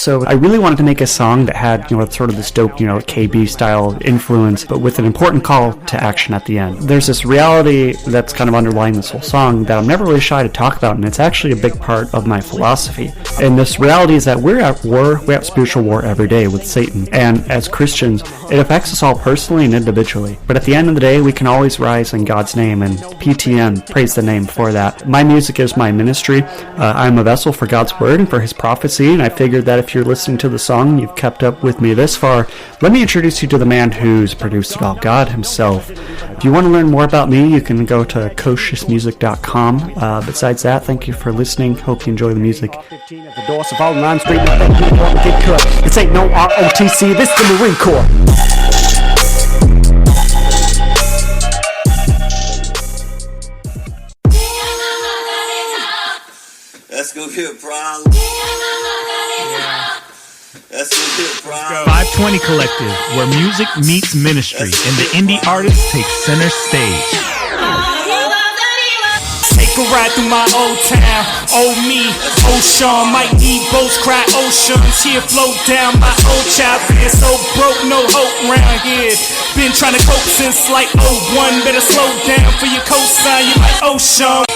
So I really wanted to make a song that had, sort of this dope, KB style influence, but with an important call to action at the end. There's this reality that's kind of underlying this whole song that I'm never really shy to talk about, and it's actually a big part of my philosophy. And this reality is that we're at war, we're at spiritual war every day with Satan. And as Christians, it affects us all personally and individually. But at the end of the day, we can always rise in God's name, and PTN, praise the name for that. My music is my ministry. I'm a vessel for God's word and for his prophecy, and I figured that if you're listening to the song, you've kept up with me this far, let me introduce you to the man who's produced it all, God himself. If you want to learn more about me, you can go to koshismusic.com. Besides that, thank you for listening. Hope you enjoy the music. This ain't no ROTC, this the Marine Corps. That's gonna be a problem. That's gonna be a problem. FiveTwenty Collective, where music meets ministry and the indie artist takes center stage. Take a ride through my old town, old me, old Sean, might need boats, cry oceans, here float down my old child, fear so broke, no hope round here, been trying to cope since like 01, better slow down for your cosign, you like Sean.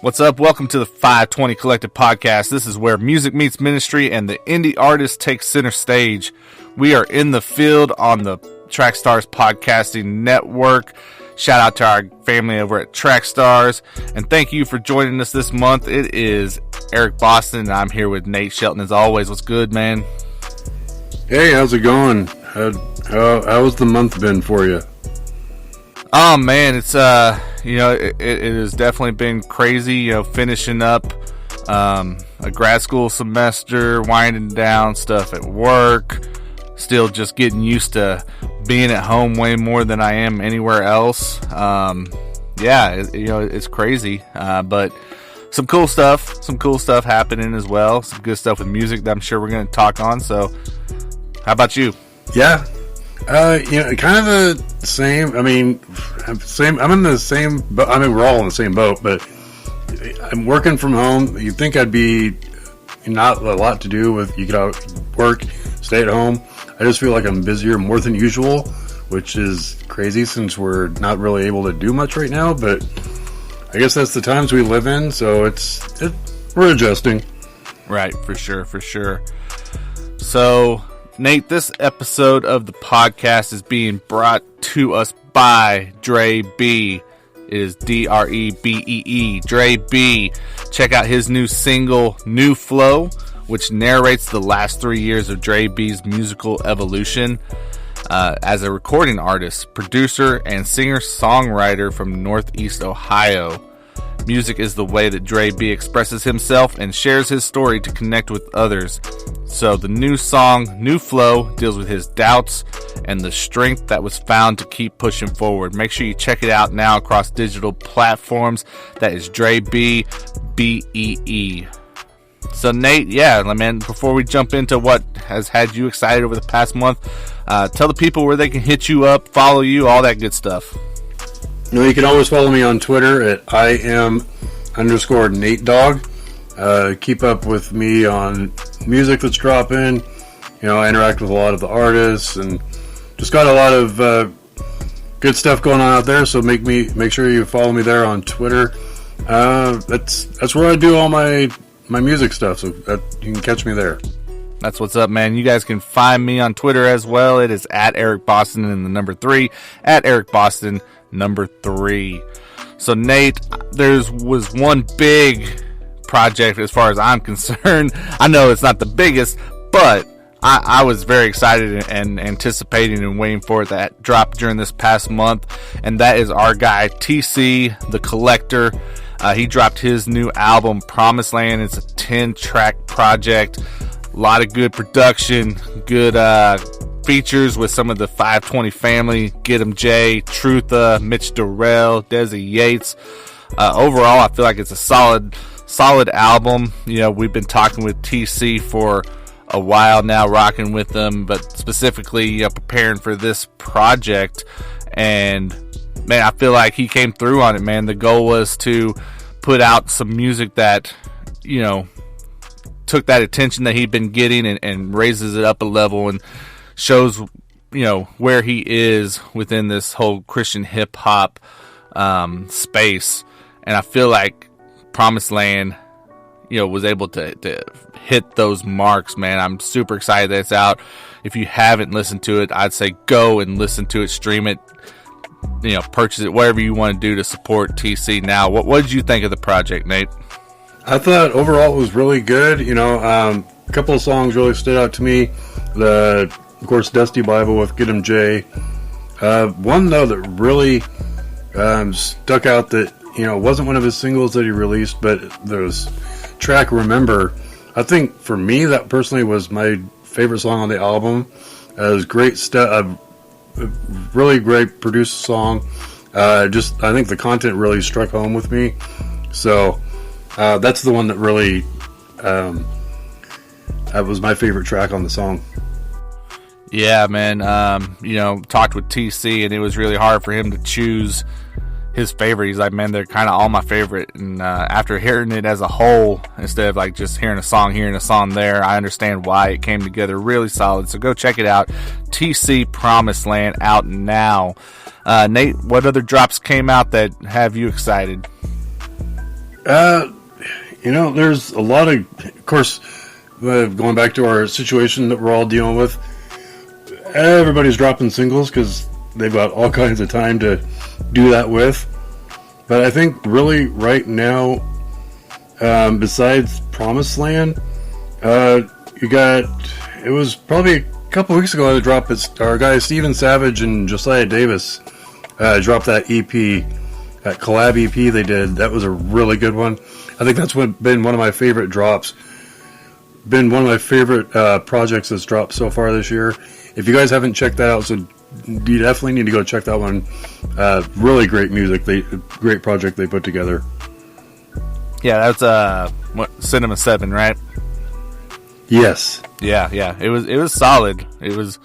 What's up? Welcome to the FiveTwenty Collective Podcast. This is where music meets ministry and the indie artist takes center stage. We are in the field on the Trackstars Podcasting Network. Shout out to our family over at Trackstars, and thank you for joining us this month. It is Eric Boston, and I'm here with Nate Shelton as always. What's good, man? Hey, how's it going? How's the month been for you? Oh man, it's it has definitely been crazy. Finishing up a grad school semester, winding down stuff at work. Still just getting used to being at home way more than I am anywhere else. It's crazy, but some cool stuff happening as well. Some good stuff with music that I'm sure we're going to talk on. So, how about you? Yeah, kind of the same. I'm in the same boat. I mean, we're all in the same boat, but I'm working from home. You'd think I'd be not a lot to do with, you could work, stay at home. I just feel like I'm busier more than usual, which is crazy since we're not really able to do much right now, but I guess that's the times we live in, so we're adjusting. Right, for sure. So, Nate, this episode of the podcast is being brought to us by Dre B. It is DREBEE, Dre B. Check out his new single, New Flow, which narrates the last 3 years of Dre B's musical evolution as a recording artist, producer, and singer-songwriter from Northeast Ohio. Music is the way that Dre B expresses himself and shares his story to connect with others. So the new song, New Flow, deals with his doubts and the strength that was found to keep pushing forward. Make sure you check it out now across digital platforms. That is Dre B, B-E-E. So Nate, man, before we jump into what has had you excited over the past month, tell the people where they can hit you up, follow you, all that good stuff. You can always follow me on Twitter at IM_NateDog. Keep up with me on music that's dropping. I interact with a lot of the artists and just got a lot of good stuff going on out there. So make sure you follow me there on Twitter. That's where I do all my music stuff. So that you can catch me there. That's what's up, man. You guys can find me on Twitter as well. It is at Eric Boston and the number 3 at Eric Boston number 3. So Nate, was one big project as far as I'm concerned. I know it's not the biggest, but I was very excited and anticipating and waiting for it that dropped during this past month, and that is our guy TC the Collector. He dropped his new album Promised Land. It's a 10-track project. A lot of good production, good features with some of the FiveTwenty family, Get 'em Jay, Trutha, Mitch Durrell, Desi Yates. Overall, I feel like it's a solid album. We've been talking with TC for a while now, rocking with them, but specifically preparing for this project. And man, I feel like he came through on it, man. The goal was to put out some music that took that attention that he'd been getting and raises it up a level and shows, where he is within this whole Christian hip hop space. And I feel like Promised Land, was able to hit those marks, man. I'm super excited that it's out. If you haven't listened to it, I'd say go and listen to it, stream it, purchase it, whatever you want to do to support TC now. What did you think of the project, Nate? I thought overall it was really good. A couple of songs really stood out to me. Of course, Dusty Bible with Get 'em J. One, though, that really stuck out that, wasn't one of his singles that he released, but there's track Remember. I think for me, that personally was my favorite song on the album. It was great stuff, a really great produced song. I think the content really struck home with me. So that's the one that really that was my favorite track on the song. Yeah, man. Talked with TC, and it was really hard for him to choose his favorite. He's like, man, they're kind of all my favorite. And after hearing it as a whole, instead of like just hearing a song there, I understand why it came together really solid. So go check it out. TC Promised Land, out now. Nate, what other drops came out that have you excited? There's a lot of course, going back to our situation that we're all dealing with, everybody's dropping singles because they've got all kinds of time to do that with. But I think really right now, besides Promised Land, it was probably a couple weeks ago that dropped our guy Steven Savage and Josiah Davis dropped that EP, that collab EP they did. That was a really good one. I think that's been one of my favorite drops. Been one of my favorite projects that's dropped so far this year. If you guys haven't checked that out, so you definitely need to go check that one. Really great music. Great project they put together. Yeah, that's Cinema 7, right? Yes. Yeah. It was solid. It was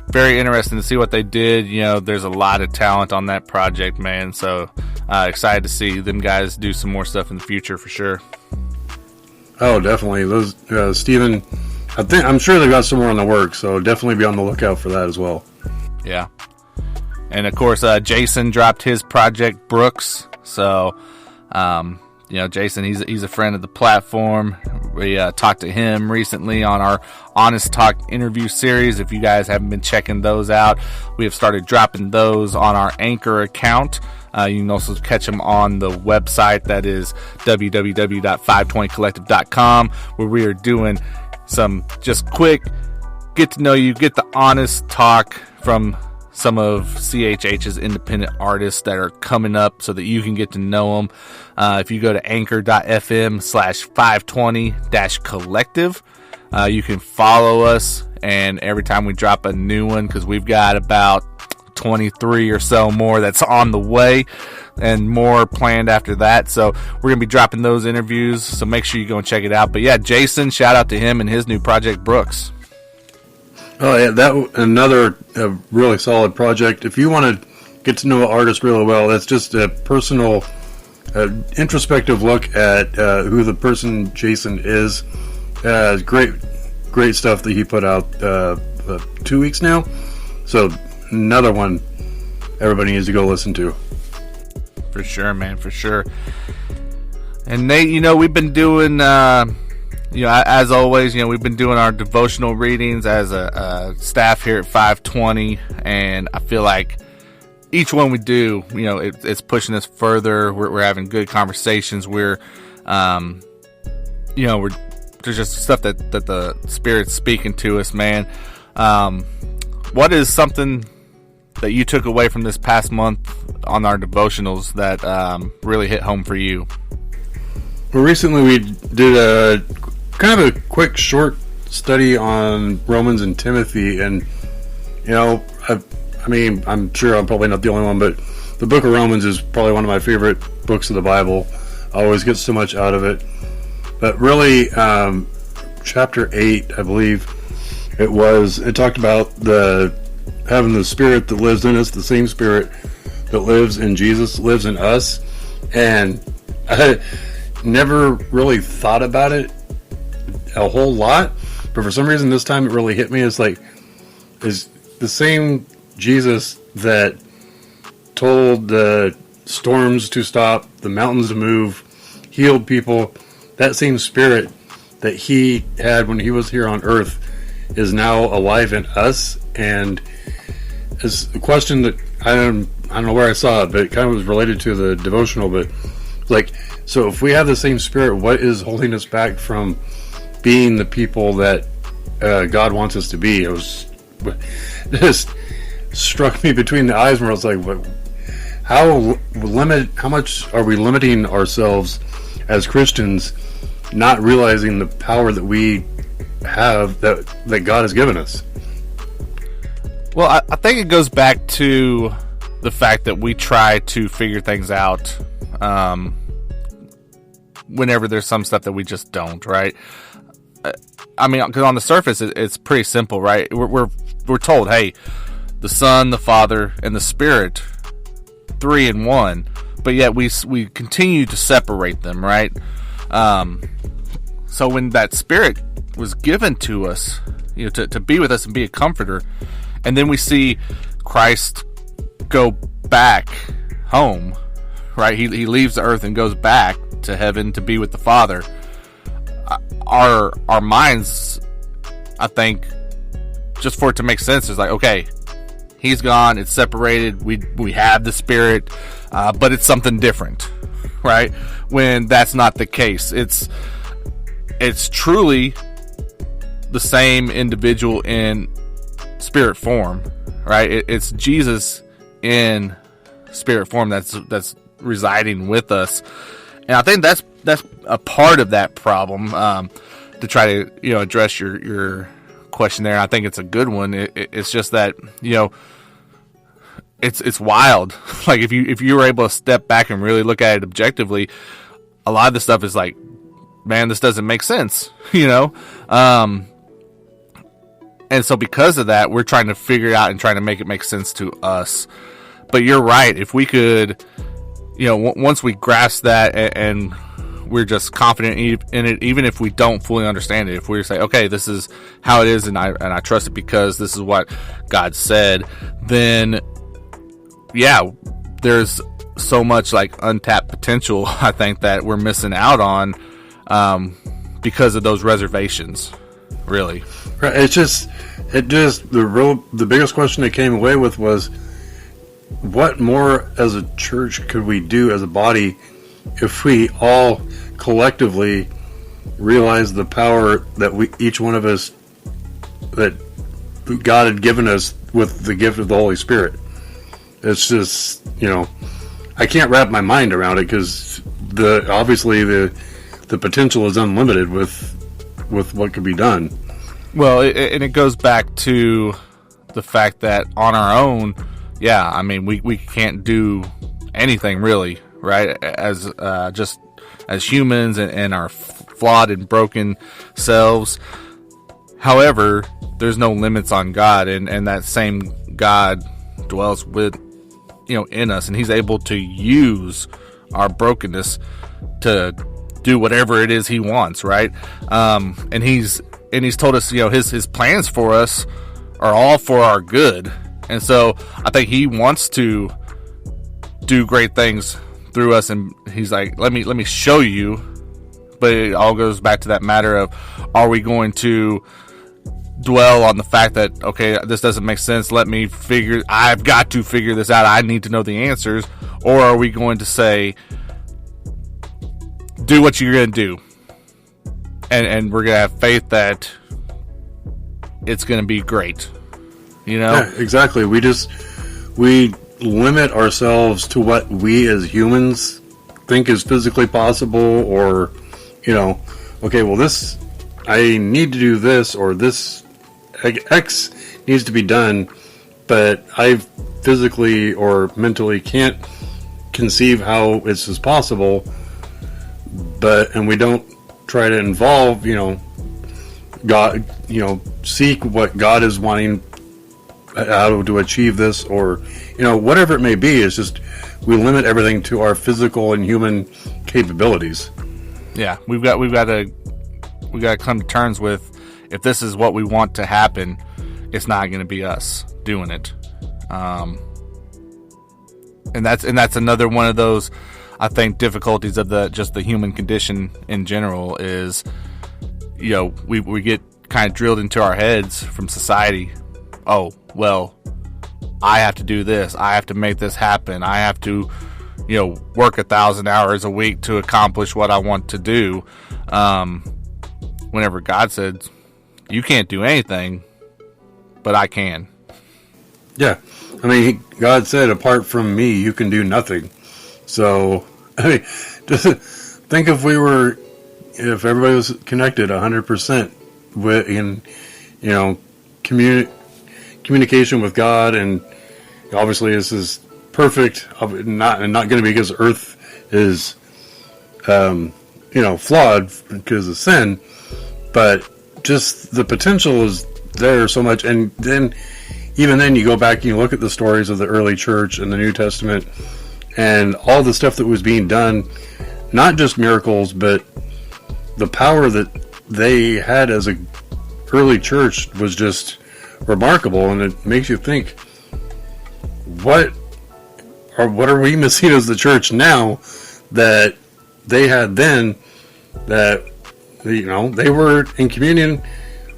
very interesting to see what they did. There's a lot of talent on that project, man. So excited to see them guys do some more stuff in the future for sure. Oh, definitely. Those Steven, I'm sure they've got some more in the works, so definitely be on the lookout for that as well. Yeah. And of course, Jason dropped his project Brooks. So, Jason, he's a friend of the platform. We talked to him recently on our Honest Talk interview series. If you guys haven't been checking those out, we have started dropping those on our Anchor account. You can also catch them on the website, that is www.FiveTwentyCollective.com, where we are doing some just quick get to know you, get the honest talk from some of CHH's independent artists that are coming up so that you can get to know them. If you go to anchor.fm/520-collective, you can follow us, and every time we drop a new one, because we've got about 23 or so more that's on the way and more planned after that. So we're going to be dropping those interviews, so make sure you go and check it out. But yeah, Jason, shout out to him and his new project Brooks. Oh yeah, that another really solid project. If you want to get to know an artist really well, that's just a personal introspective look at who the person Jason is. Great stuff that he put out 2 weeks now. So another one everybody needs to go listen to. For sure, man, for sure. And Nate, we've been doing, as always, we've been doing our devotional readings as a staff here at FiveTwenty, and I feel like each one we do, it's pushing us further. We're having good conversations. There's just stuff that the Spirit's speaking to us, man. What is something that you took away from this past month on our devotionals that really hit home for you? Well, recently we did a kind of a quick short study on Romans and Timothy, and I'm sure I'm probably not the only one, but the book of Romans is probably one of my favorite books of the Bible. I always get so much out of it. But really, chapter 8, I believe it talked about having the Spirit that lives in us, the same Spirit that lives in Jesus lives in us. And I never really thought about it a whole lot, but for some reason this time it really hit me. It's like, is the same Jesus that told the storms to stop, the mountains to move, healed people, that same spirit that he had when he was here on earth is now alive in us. And it's a question that I don't know where I saw it, but it kind of was related to the devotional. But like, so if we have the same spirit, what is holding us back from being the people that God wants us to be? It was just struck me between the eyes where I was like, what, how much are we limiting ourselves as Christians, not realizing the power that we have, that God has given us? Well, I think it goes back to the fact that we try to figure things out whenever there's some stuff that we just don't, right? I mean, because on the surface, it's pretty simple, right? We're told, hey, the Son, the Father, and the Spirit, 3 in 1, but yet we continue to separate them, right? So when that Spirit was given to us, to be with us and be a comforter, and then we see Christ go back home, right? He leaves the earth and goes back to heaven to be with the Father. Our minds, I think, just for it to make sense, is like, okay, he's gone, it's separated, we have the Spirit, but it's something different, right? When that's not the case. It's truly the same individual in spirit form, right? It's Jesus in spirit form that's residing with us, and I think that's a part of that problem. To try to address your question there, I think it's a good one. It's just that it's wild. Like if you were able to step back and really look at it objectively, a lot of this stuff is like, man, this doesn't make sense, and so because of that, we're trying to figure it out and trying to make it make sense to us. But you're right. If we could, once we grasp that and we're just confident in it, even if we don't fully understand it, if we say, okay, this is how it is, and I trust it because this is what God said, then yeah, there's so much like untapped potential, I think, that we're missing out on because of those reservations, really. Right. The biggest question I came away with was, what more as a church could we do as a body if we all collectively realize the power that each one of us, that God had given us with the gift of the Holy Spirit? It's just, I can't wrap my mind around it, because obviously the potential is unlimited with what could be done. Well, and it goes back to the fact that on our own, yeah, I mean, we can't do anything really, right? As just as humans and our flawed and broken selves. However, there's no limits on God, and that same God dwells in us, and He's able to use our brokenness to do whatever it is He wants, right? And He's told us, His plans for us are all for our good. And so I think He wants to do great things through us, and He's like, let me show you. But it all goes back to that matter of, are we going to dwell on the fact that, okay, this doesn't make sense, I've got to figure this out, I need to know the answers? Or are we going to say, do what you're going to do, and we're going to have faith that it's going to be great? Yeah, exactly. We limit ourselves to what we as humans think is physically possible, or, okay, well, this, I need to do this, or this X needs to be done, but I physically or mentally can't conceive how this is possible. And we don't try to involve, God, seek what God is wanting, how to achieve this, or, whatever it may be. It's just, we limit everything to our physical and human capabilities. Yeah, we've got to we got to come to terms with, if this is what we want to happen, it's not going to be us doing it. And that's another one of those, I think, difficulties of the human condition in general is, we get kind of drilled into our heads from society. Oh, well, I have to do this. I have to make this happen. I have to, work 1,000 hours a week to accomplish what I want to do. Whenever God said, you can't do anything, but I can. Yeah. I mean, God said, apart from me, you can do nothing. So, I mean, just think if everybody was connected 100% in communication with God, and obviously this is perfect, not going to be because Earth is, flawed because of sin, but just the potential is there so much. And then, even then, you go back and you look at the stories of the early church and the New Testament and all the stuff that was being done, not just miracles, but the power that they had as a early church was just remarkable. And it makes you think, what are we missing as the church now that they had then, that they were in communion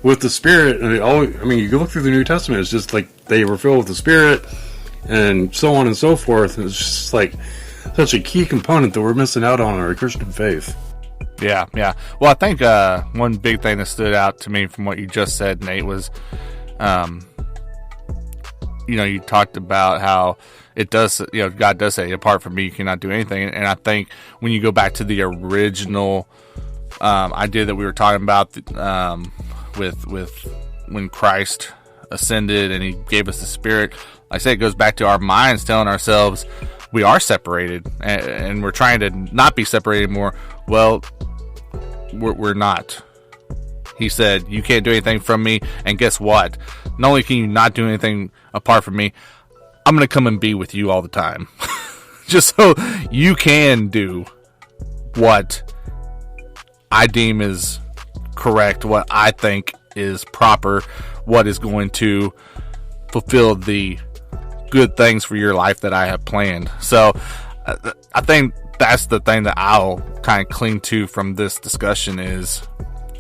with the Spirit? And you can look through the New Testament, it's just like they were filled with the Spirit and so on and so forth. And it's just like such a key component that we're missing out on our Christian faith. Yeah. Well, I think one big thing that stood out to me from what you just said, Nate, was, you talked about how it does, God does say, apart from me, you cannot do anything. And I think when you go back to the original idea that we were talking about, with when Christ ascended and he gave us the Spirit, like I say, it goes back to our minds telling ourselves we are separated, and we're trying to not be separated more. Well, we're not. He said, you can't do anything from me, and guess what? Not only can you not do anything apart from me, I'm going to come and be with you all the time. Just so you can do what I deem is correct, what I think is proper, what is going to fulfill the good things for your life that I have planned. So I think that's the thing that I'll kind of cling to from this discussion is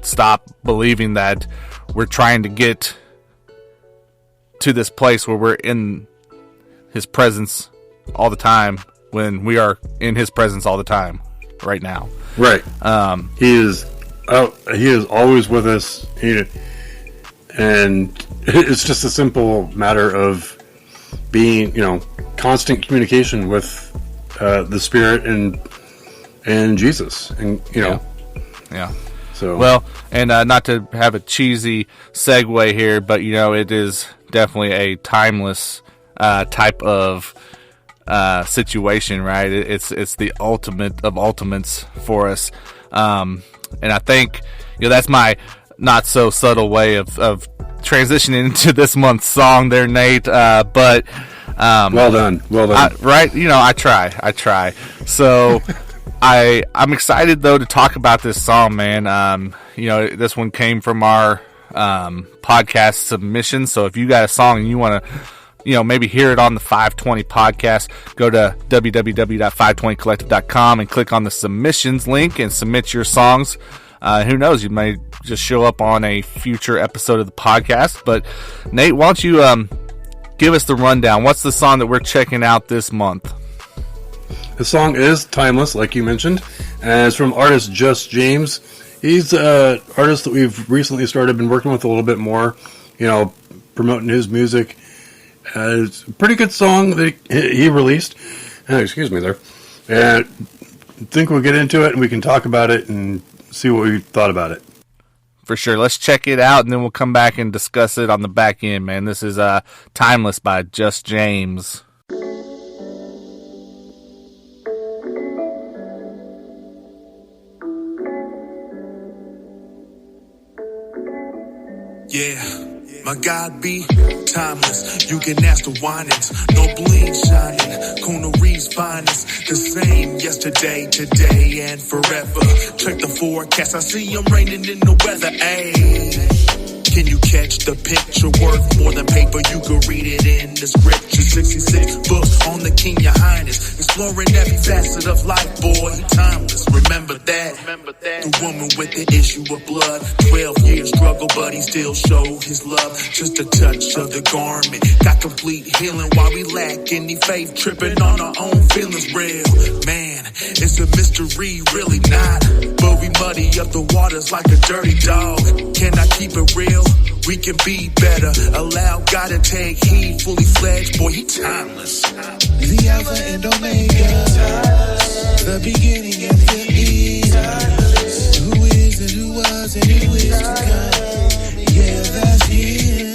stop believing that we're trying to get to this place where we're in his presence all the time when we are in his presence all the time right now. Right. He is always with us. And it's just a simple matter of being, constant communication with the Spirit and Jesus, and Yeah. So well, and not to have a cheesy segue here, but it is definitely a timeless type of situation, right? It's the ultimate of ultimates for us, and I think that's my not so subtle way of transitioning into this month's song there, Nate. But well done. Right? I try. So I'm excited though to talk about this song, man. This one came from our podcast submission. So if you got a song and you want to, maybe hear it on the 520 podcast, go to www.fivetwentycollective.com and click on the submissions link and submit your songs. Who knows? You may just show up on a future episode of the podcast. But Nate, why don't you give us the rundown? What's the song that we're checking out this month? The song is Timeless, like you mentioned, and it's from artist JusJames. He's an artist that we've recently been working with a little bit more, promoting his music. It's a pretty good song that he released. Excuse me there. And I think we'll get into it and we can talk about it and see what we thought about it. For sure. Let's check it out and then we'll come back and discuss it on the back end, man. This is Timeless by JusJames. Yeah. My God be timeless. You can ask the Winans. No bling shining. Coonery's finest. The same yesterday, today, and forever. Check the forecast. I see them raining in the weather. Ayy. Can you catch the picture? Worth more than paper. You can read it in the scripture. 66 books on the King, your highness. Exploring every facet of life, boy. Timeless. Remember that. The woman with the issue of blood. 12 years struggle, but he still showed his love. Just a touch of the garment. Got complete healing while we lack any faith. Tripping on our own feelings real. Man, it's a mystery, really not. But we muddy up the waters like a dirty dog. Can I keep it real? We can be better. Allow God to take heed. Fully fledged, boy, he timeless. The Alpha and Omega, the beginning and the end. Who is and who was and who is to come. Yeah, that's him.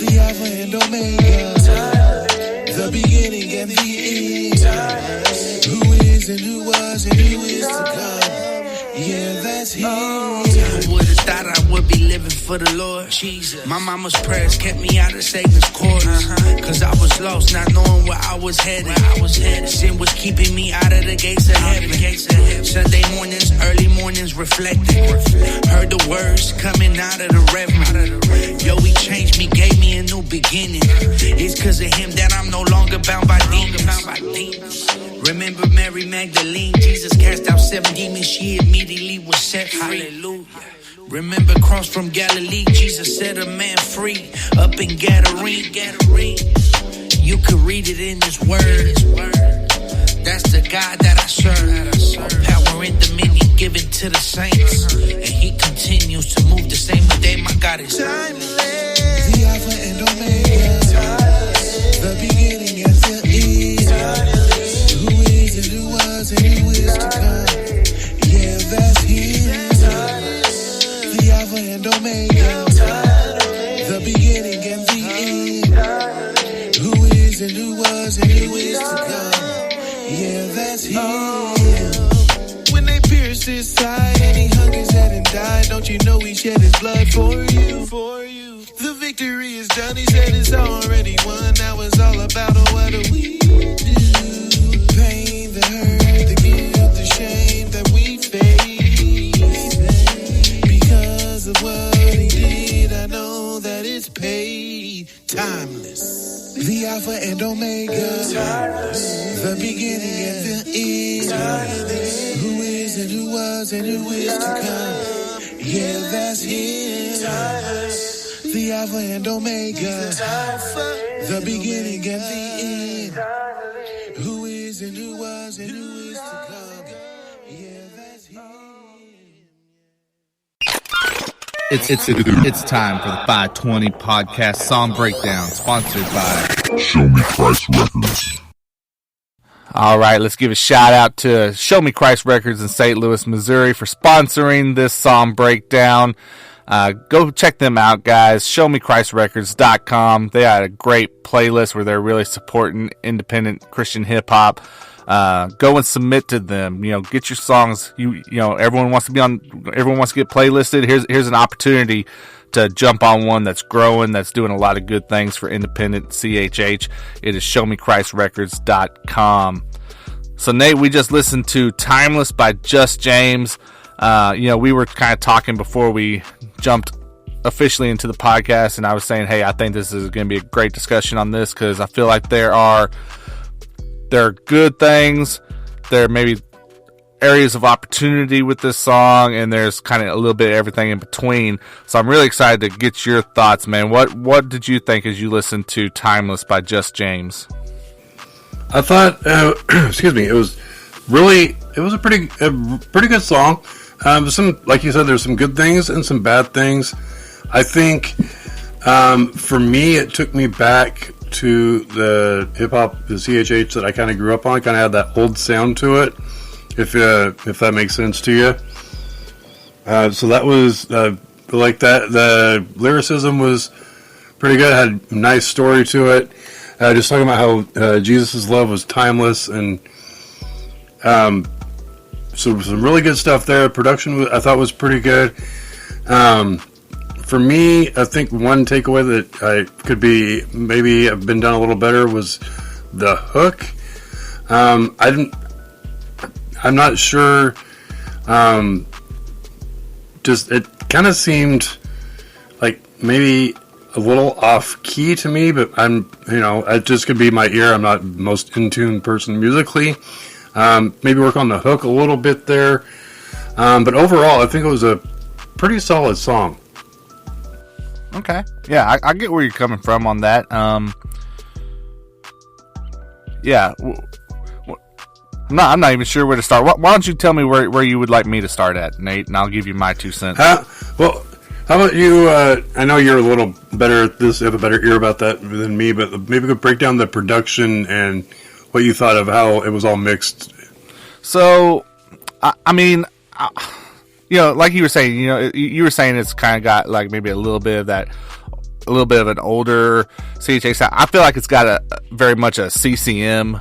The Alpha and Omega, the beginning and the end. Who is and who was and who is to come. Yeah, that's him. Would've thought I would be living for the Lord. Jesus. My mama's prayers kept me out of Satan's quarters. Cause I was lost, not knowing where I was headed. Sin was keeping me out of the gates of heaven. Sunday mornings, early mornings, reflecting. Heard the words coming out of the reverend. Yo, he changed me, gave me a new beginning. It's cause of him that I'm no longer bound by demons. Remember Mary Magdalene, Jesus cast out 7 demons, she immediately was set free. Hallelujah. Remember cross from Galilee, Jesus set a man free, up in Gadarene. You could read it in his word. That's the God that I serve. Power and dominion given to the saints, and he continues to move the same way. My God is timeless. The Alpha and Omega, the beginning and the end. Who is and who was and who is to come. Yeah, that's him. The Alpha and Omega, the beginning and the end. Who is and who was and who is to come. Yeah, that's him. When they pierced his side and he hung his head and died, don't you know he shed his blood for you? The victory is done, he said it's already won. Now it's all about what do we do? The pain, the hurt, the guilt, the shame that we face. Because of what he did, I know that it's paid. Timeless. The Alpha and Omega, the beginning and the end. Who is and who was and who is to come. Yeah, that's him. The Alpha and Omega, the beginning and the end. Who is and who was and who is to come. Yeah, that's him. It's time for the FiveTwenty podcast song breakdown, sponsored by Show Me Christ Records. All right, let's give a shout out to Show Me Christ Records in St. Louis, Missouri for sponsoring this song breakdown. Go check them out, guys. ShowMeChristRecords.com. They had a great playlist where they're really supporting independent Christian hip hop. Go and submit to them. You know, get your songs. You know, everyone wants to get playlisted. Here's an opportunity to jump on one that's growing, that's doing a lot of good things for independent CHH. It is ShowMeChristRecords.com. So Nate, we just listened to Timeless by JusJames. You know, we were kind of talking before we jumped officially into the podcast, and I was saying, hey, I think this is going to be a great discussion on this because I feel like there are good things, there may be areas of opportunity with this song, and there's kind of a little bit of everything in between. So I'm really excited to get your thoughts, man. What did you think as you listened to Timeless by JusJames? I thought, excuse me, it was a pretty good song. Some, like you said, there's some good things and some bad things. I think, for me, it took me back to the hip hop, the CHH that I kind of grew up on. It kind of had that old sound to it, if that makes sense to you. So that was like that. The lyricism was pretty good. It had a nice story to it. Just talking about how Jesus' love was timeless, and so some really good stuff there. Production I thought was pretty good. For for me, I think one takeaway that I could be maybe have been done a little better was the hook. I'm not sure. Just it kind of seemed like maybe a little off key to me, but it just could be my ear. I'm not the most in tune person musically. Maybe work on the hook a little bit there. But overall, I think it was a pretty solid song. Okay. Yeah, I get where you're coming from on that. Yeah. I'm not even sure where to start. Why don't you tell me where you would like me to start at, Nate, and I'll give you my 2 cents. Well, how about you? I know you're a little better at this. You have a better ear about that than me, but maybe we could break down the production and what you thought of how it was all mixed. So, I mean, like you were saying, you were saying it's kind of got like maybe a little bit of an older CHA sound. I feel like it's got very much a CCM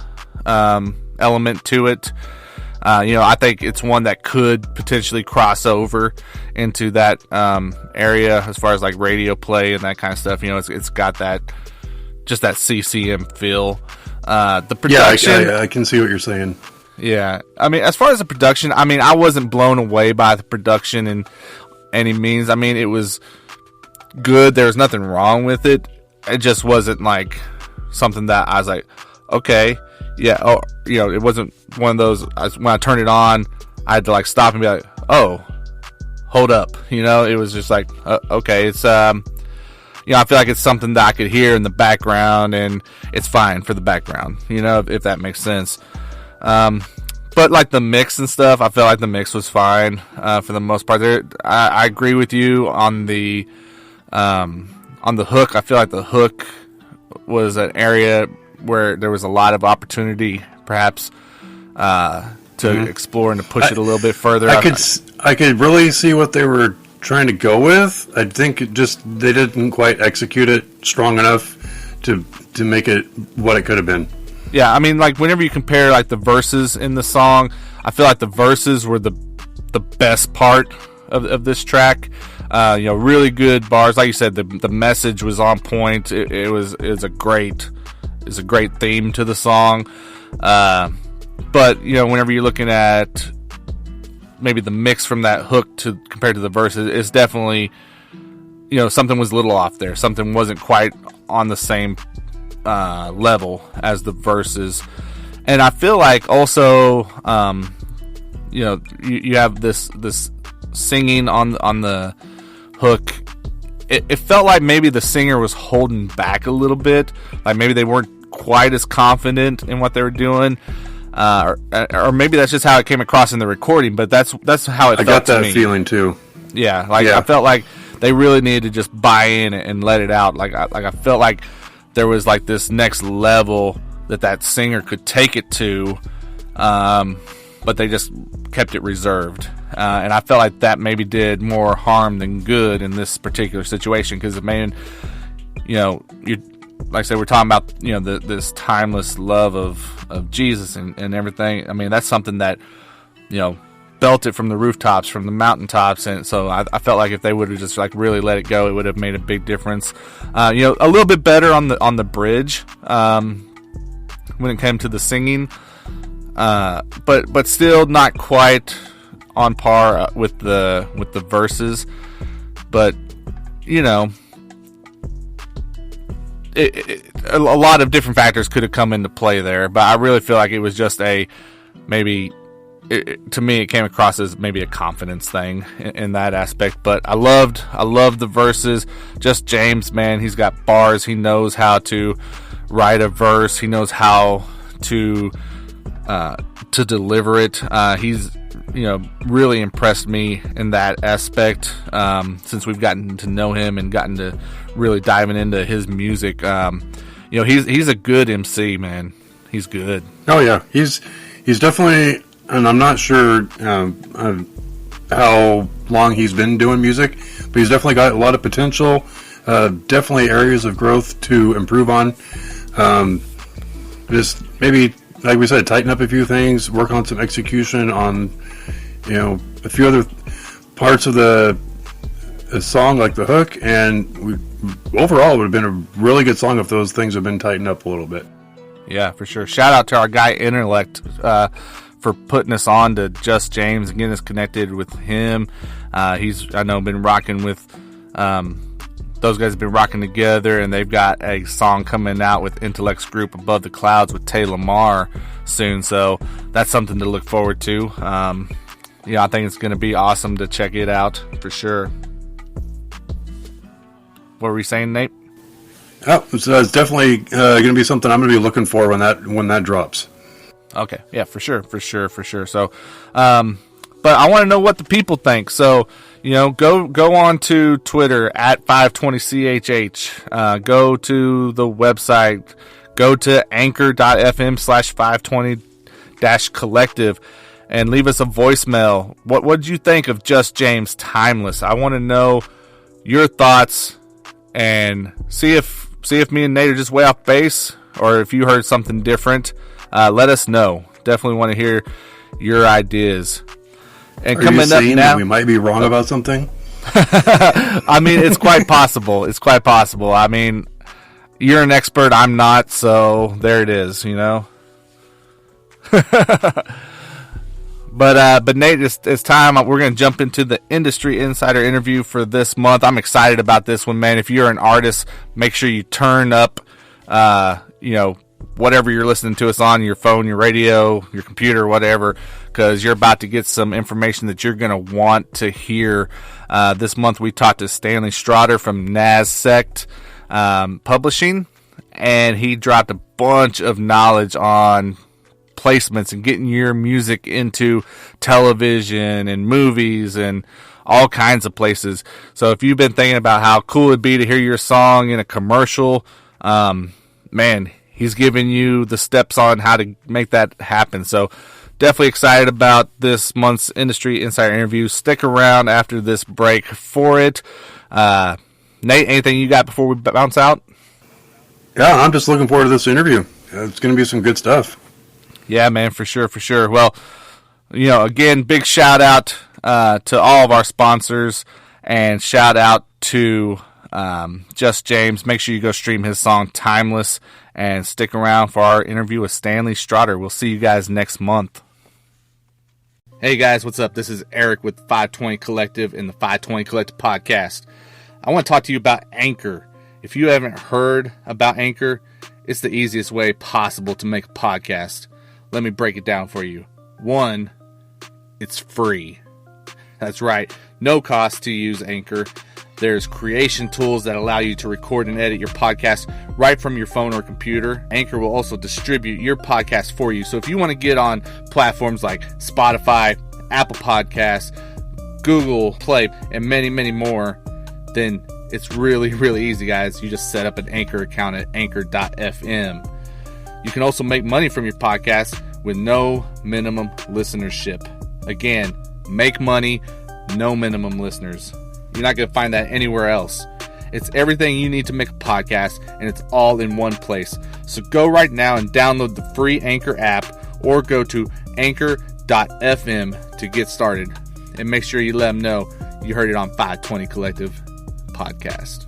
element to it. I think it's one that could potentially cross over into that area as far as like radio play and that kind of stuff. It's got that CCM feel. The production, I can see what you're saying. Yeah, I mean, as far as the production, I mean, I wasn't blown away by the production in any means. I mean, it was good. There was nothing wrong with it. It just wasn't like something that I was like, okay, yeah. Oh, it wasn't one of those. When I turned it on, I had to like stop and be like, oh, hold up. It was just like, okay, it's I feel like it's something that I could hear in the background, and it's fine for the background. If that makes sense. But like the mix and stuff, I feel like the mix was fine for the most part. I agree with you on the hook. I feel like the hook was an area where there was a lot of opportunity, perhaps, to explore and to push it a little bit further. I could really see what they were trying to go with. I think they didn't quite execute it strong enough to make it what it could have been. Yeah, I mean, like, whenever you compare, like, the verses in the song, I feel like the verses were the best part of this track. Really good bars. Like you said, the message was on point. It was a great theme to the song. But, whenever you're looking at maybe the mix from that hook compared to the verses, it's definitely, something was a little off there. Something wasn't quite on the same level as the verses. And I feel like also you have this singing on the hook. It felt like maybe the singer was holding back a little bit, like maybe they weren't quite as confident in what they were doing, or maybe that's just how it came across in the recording, but that's how it felt to me. I got that feeling too. I felt like they really needed to just buy in and let it out. I felt like there was like this next level that singer could take it to, but they just kept it reserved. And I felt like that maybe did more harm than good in this particular situation, because, man, you like I said, we're talking about, this timeless love of Jesus and everything. I mean, that's something that, belt it from the rooftops, from the mountaintops, and so I felt like if they would have just like really let it go, it would have made a big difference. A little bit better on the bridge when it came to the singing, but still not quite on par with the verses. But a lot of different factors could have come into play there, but I really feel like it was just to me, it came across as maybe a confidence thing in that aspect. But I loved the verses. JusJames, man, he's got bars. He knows how to write a verse. He knows how to deliver it. He's really impressed me in that aspect since we've gotten to know him and gotten to really diving into his music. He's a good MC, man. He's good. Oh yeah, he's definitely. And I'm not sure how long he's been doing music, but he's definitely got a lot of potential. Definitely areas of growth to improve on. Just maybe, like we said, tighten up a few things, work on some execution on, a few other parts of the a song like the hook, and overall it would have been a really good song if those things had been tightened up a little bit. Yeah, for sure. Shout out to our guy Intellect for putting us on to JusJames and getting us connected with him. He's, I know, been rocking with those guys have been rocking together, and they've got a song coming out with Intellect's group Above the Clouds with Tay Lamar soon, so that's something to look forward to. I think it's going to be awesome to check it out for sure. What were we saying, Nate? Oh, so it's definitely going to be something I'm going to be looking for when that drops. Okay, yeah, for sure. So, but I want to know what the people think. So, go on to Twitter at FiveTwentyCHH. Go to the website. Go to anchor.fm/FiveTwenty-collective and leave us a voicemail. What did you think of JusJames Timeless? I want to know your thoughts and see if me and Nate are just way off base, or if you heard something different. Let us know. Definitely want to hear your ideas. And are coming you up saying now, that we might be wrong about something? I mean, it's quite possible. I mean, you're an expert, I'm not, so there it is, But Nate, it's time. We're going to jump into the Industry Insider interview for this month. I'm excited about this one, man. If you're an artist, make sure you turn up, whatever you're listening to us on, your phone, your radio, your computer, whatever, because you're about to get some information that you're going to want to hear. This month we talked to Stanley Straughter from Nazsect Publishing, and he dropped a bunch of knowledge on placements and getting your music into television and movies and all kinds of places. So if you've been thinking about how cool it'd be to hear your song in a commercial, man, he's giving you the steps on how to make that happen. So definitely excited about this month's Industry Insider interview. Stick around after this break for it. Nate, anything you got before we bounce out? Yeah, I'm just looking forward to this interview. It's going to be some good stuff. Yeah, man, for sure. Well, again, big shout out to all of our sponsors, and shout out to JusJames. Make sure you go stream his song Timeless, and stick around for our interview with Stanley Straughter. We'll see you guys next month. Hey guys, what's up? This is Eric with 520 Collective and the 520 Collective podcast. I want to talk to you about Anchor. If you haven't heard about Anchor, it's the easiest way possible to make a podcast. Let me break it down for you. 1, it's free. That's right, no cost to use Anchor. There's creation tools that allow you to record and edit your podcast right from your phone or computer. Anchor will also distribute your podcast for you. So if you want to get on platforms like Spotify, Apple Podcasts, Google Play, and many, many more, then it's really, really easy, guys. You just set up an Anchor account at anchor.fm. You can also make money from your podcast with no minimum listenership. Again, make money, no minimum listeners. You're not going to find that anywhere else. It's everything you need to make a podcast, and it's all in one place. So go right now and download the free Anchor app, or go to anchor.fm to get started. And make sure you let them know you heard it on 520 Collective Podcast.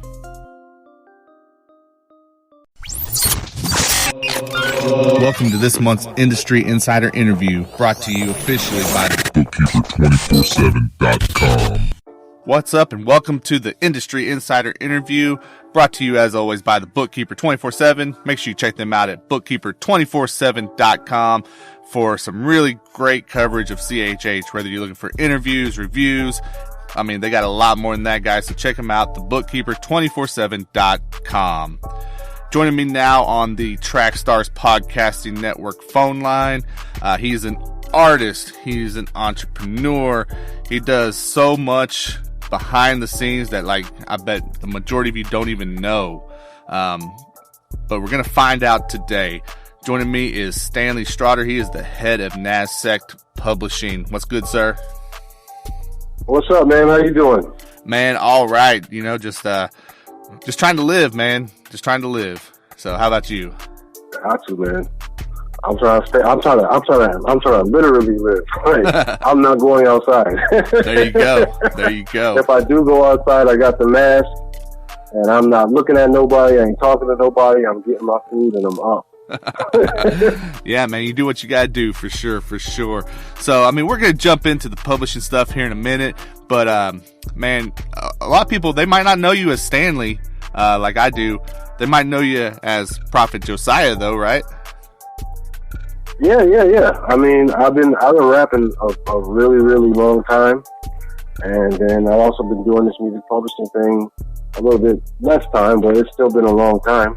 Welcome to this month's Industry Insider interview, brought to you officially by Bookkeeper247.com. What's up, and welcome to the Industry Insider interview, brought to you as always by the Bookkeeper 24/7. Make sure you check them out at Bookkeeper247.com for some really great coverage of CHH, whether you're looking for interviews, reviews. I mean, they got a lot more than that, guys, so check them out, the Bookkeeper247.com. Joining me now on the Trackstars Podcasting Network phone line, he's an artist, he's an entrepreneur, he does so much behind the scenes that, like, I bet the majority of you don't even know, but we're going to find out today. Joining me is Stanley Straughter. He is the head of Nazsect Publishing. What's good, sir? What's up, man? How you doing? Man, all right. Just trying to live, man. Just trying to live. So how about you? Got to, man. I'm trying to stay. I'm trying to literally live. Like, I'm not going outside. There you go. There you go. If I do go outside, I got the mask, and I'm not looking at nobody. I ain't talking to nobody. I'm getting my food, and I'm up. Yeah, man, you do what you gotta do, for sure. So, I mean, we're gonna jump into the publishing stuff here in a minute, but man, a lot of people, they might not know you as Stanley, like I do. They might know you as Prophet Josiah, though, right? Yeah. I mean, I've been rapping a really, really long time, and then I've also been doing this music publishing thing a little bit less time, but it's still been a long time.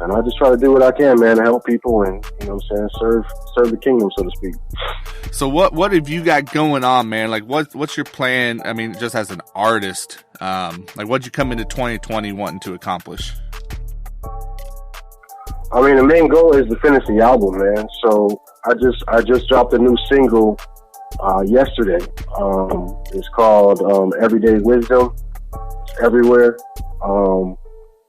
And I just try to do what I can, man, to help people and, you know what I'm saying, serve the kingdom, so to speak. So what have you got going on, man? Like, what's your plan? I mean, just as an artist, like, what'd you come into 2020 wanting to accomplish? I mean, the main goal is to finish the album, man. So I just dropped a new single yesterday. It's called Everyday Wisdom. It's everywhere.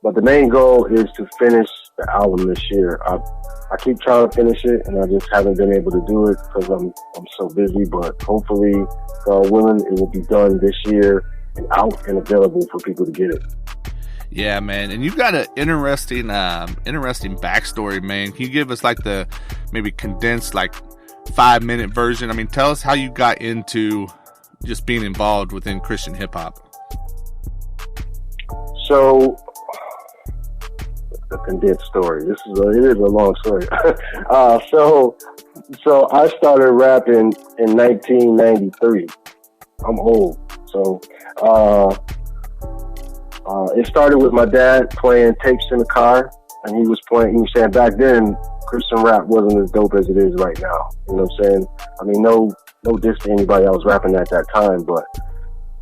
But the main goal is to finish the album this year. I keep trying to finish it, and I just haven't been able to do it because I'm so busy. But hopefully, God willing, it will be done this year and out and available for people to get it. Yeah, man, and you've got an interesting backstory, man. Can you give us like the maybe condensed, like 5-minute version? I mean, tell us how you got into just being involved within Christian hip hop. So, a condensed story. It is a long story. So I started rapping in 1993. I'm old, so. It started with my dad playing tapes in the car, and he was saying back then, Christian rap wasn't as dope as it is right now. You know what I'm saying? I mean, no diss to anybody else rapping at that time, but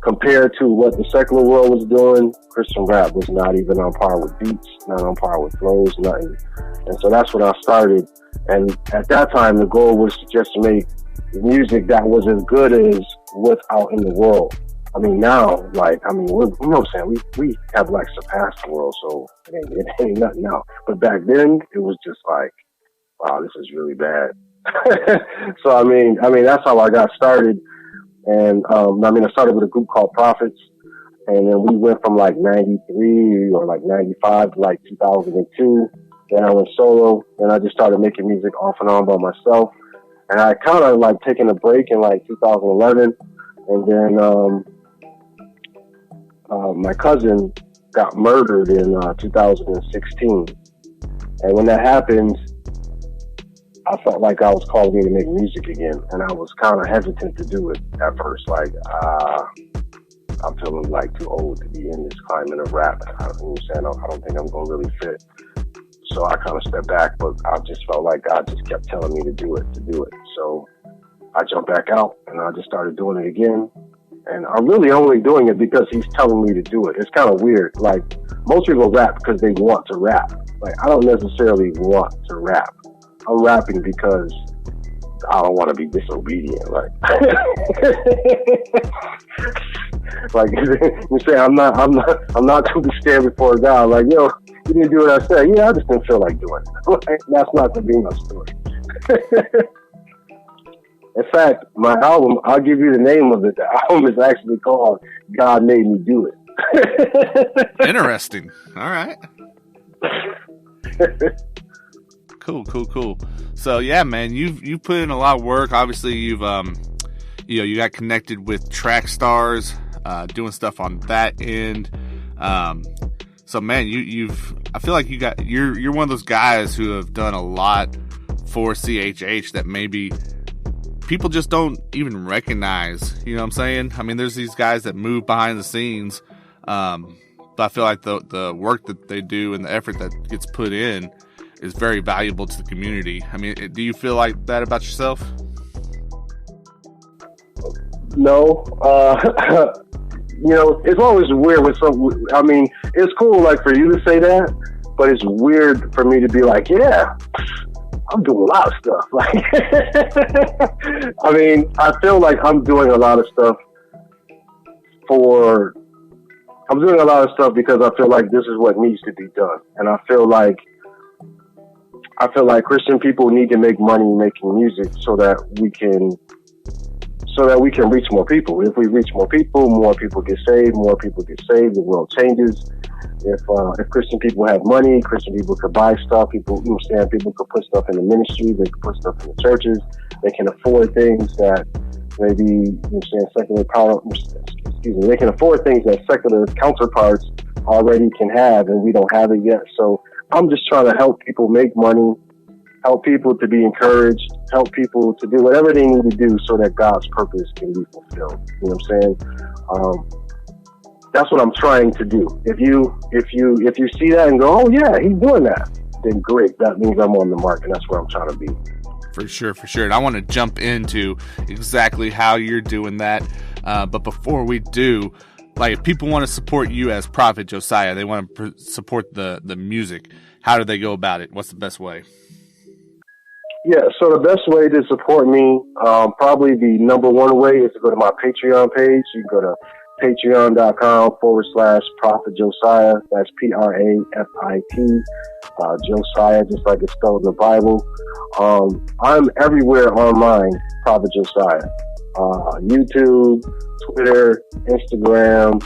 compared to what the secular world was doing, Christian rap was not even on par with beats, not on par with flows, nothing. And so that's when I started. And at that time, the goal was just to make music that was as good as what's out in the world. I mean, now, like, I mean, you know what I'm saying? We have, like, surpassed the world, so it ain't nothing now. But back then, it was just like, wow, this is really bad. So, I mean, that's how I got started. And, I started with a group called Prophets, and then we went from, like, 93 or, like, 95 to, like, 2002. Then I went solo, and I just started making music off and on by myself. And I kind of, like, taken a break in, like, 2011, and then, my cousin got murdered in 2016. And when that happened, I felt like I was called me to make music again. And I was kind of hesitant to do it at first. Like, I'm feeling like too old to be in this climate of rap. I don't think I'm going to really fit. So I kind of stepped back, but I just felt like God just kept telling me to do it. So I jumped back out and I just started doing it again. And I'm really only doing it because he's telling me to do it. It's kind of weird. Like, most people rap because they want to rap. Like, I don't necessarily want to rap. I'm rapping because I don't want to be disobedient. Like, like you say, I'm not going to stand before God. Like, yo, you didn't do what I said. Yeah, I just didn't feel like doing it. Like, that's not the being my story. In fact, my album, I'll give you the name of it. The album is actually called God Made Me Do It. Interesting. All right. Cool. So yeah, man, you've put in a lot of work. Obviously, you've you got connected with Track Stars, doing stuff on that end. So man, I feel like you're one of those guys who have done a lot for CHH that maybe people just don't even recognize. You know what I'm saying? I mean, there's these guys that move behind the scenes, but I feel like the work that they do and the effort that gets put in is very valuable to the community. I mean, do you feel like that about yourself? No. You know, it's always weird with some. I mean, it's cool, like, for you to say that, but it's weird for me to be like, yeah, I'm doing a lot of stuff. Like, I mean, I feel like I'm doing a lot of stuff because I feel like this is what needs to be done. And I feel like I feel like Christian people need to make money making music so that we can reach more people. If we reach more people get saved, the world changes. If Christian people have money, Christian people could buy stuff, people could put stuff in the ministry, they could put stuff in the churches, they can afford things that maybe, they can afford things that secular counterparts already can have, and we don't have it yet. So I'm just trying to help people make money, help people to be encouraged, help people to do whatever they need to do so that God's purpose can be fulfilled. You know what I'm saying? That's what I'm trying to do. If you see that and go, oh yeah, he's doing that, then great. That means I'm on the mark, and that's where I'm trying to be. For sure. And I want to jump into exactly how you're doing that. But before we do, like, if people want to support you as Prophet Josiah, they want to support the music, how do they go about it? What's the best way? Yeah, so the best way to support me, probably the number one way, is to go to my Patreon page. You can go to patreon.com/Prophet Josiah. That's PRAFIT, Josiah, just like it's spelled in the Bible. I'm everywhere online, Prophet Josiah. YouTube, Twitter, Instagram,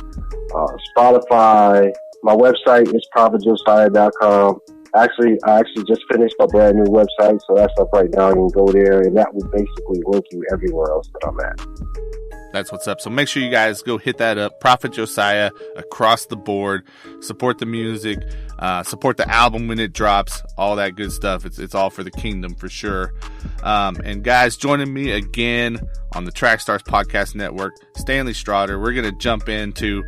Spotify. My website is prophetjosiah.com. I actually just finished a brand new website, so that's up right now. You can go there, and that will basically link you everywhere else that I'm at. That's what's up. So make sure you guys go hit that up. Prophet Josiah across the board. Support the music. Support the album when it drops. All that good stuff. It's all for the kingdom for sure. And guys, joining me again on the Trackstars Podcast Network, Stanley Straughter. We're going to jump into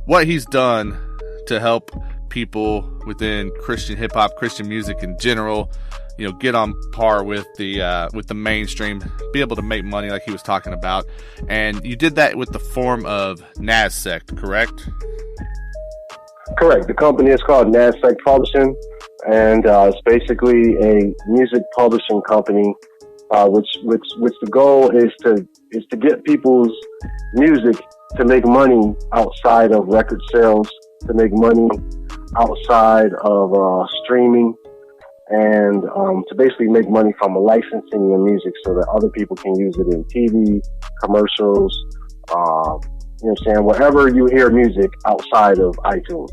what he's done to help people within Christian hip hop, Christian music in general, get on par with the mainstream, be able to make money like he was talking about. And you did that with the form of Nazsect, correct? Correct. The company is called Nazsect Publishing, and it's basically a music publishing company, which the goal is to get people's music to make money outside of record sales, to make money outside of streaming, and to basically make money from licensing your music so that other people can use it in TV, commercials, wherever you hear music outside of iTunes.